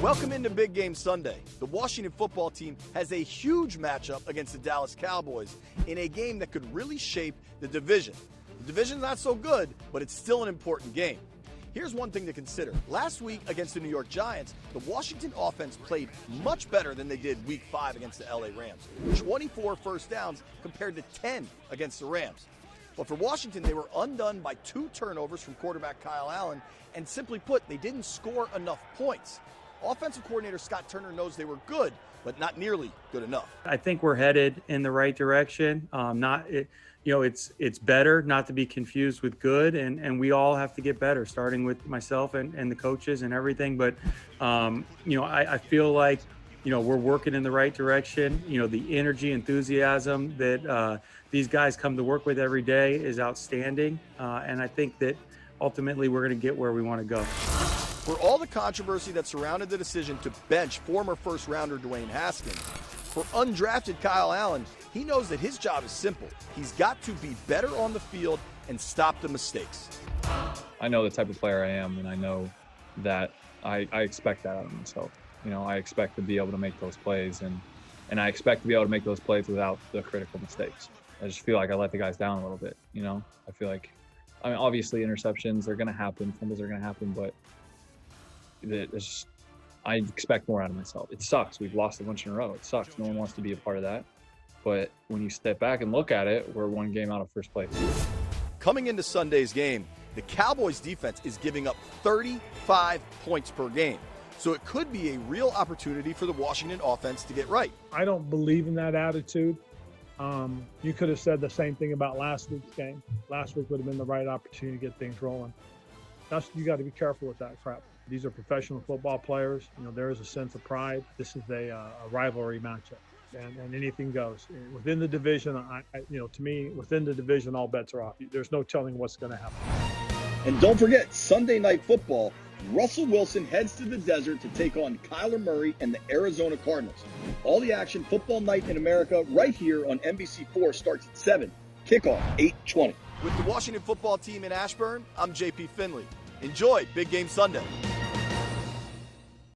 Welcome into Big Game Sunday. The Washington football team has a huge matchup against the Dallas Cowboys in a game that could really shape the division. The division's not so good, but it's still an important game. Here's one thing to consider. Last week against the New York Giants, the Washington offense played much better than they did Week 5 against the LA Rams. 24 first downs compared to 10 against the Rams. But for Washington, they were undone by 2 turnovers from quarterback Kyle Allen, and simply put, they didn't score enough points. Offensive coordinator Scott Turner knows they were good, but not nearly good enough. I think we're headed in the right direction. It's better not to be confused with good, and we all have to get better, starting with myself and the coaches and everything. But I feel like we're working in the right direction. The energy, enthusiasm that these guys come to work with every day is outstanding, and I think that ultimately we're going to get where we want to go. For all the controversy that surrounded the decision to bench former first-rounder Dwayne Haskins, for undrafted Kyle Allen, he knows that his job is simple. He's got to be better on the field and stop the mistakes. I know the type of player I am, and I know that I expect that out of myself. I expect to be able to make those plays, and I expect to be able to make those plays without the critical mistakes. I just feel like I let the guys down a little bit, I feel like, obviously interceptions are going to happen, fumbles are going to happen, but I expect more out of myself. It sucks. We've lost a bunch in a row. It sucks. No one wants to be a part of that. But when you step back and look at it, we're 1 game out of first place. Coming into Sunday's game, the Cowboys defense is giving up 35 points per game. So it could be a real opportunity for the Washington offense to get right. I don't believe in that attitude. You could have said the same thing about last week's game. Last week would have been the right opportunity to get things rolling. You got to be careful with that crap. These are professional football players. There is a sense of pride. This is a rivalry matchup, and anything goes. Within the division, to me, within the division, all bets are off. There's no telling what's going to happen. And don't forget, Sunday Night Football, Russell Wilson heads to the desert to take on Kyler Murray and the Arizona Cardinals. All the action, Football Night in America, right here on NBC4 starts at 7. Kickoff, 8:20. With the Washington football team in Ashburn, I'm JP Finley. Enjoy Big Game Sunday.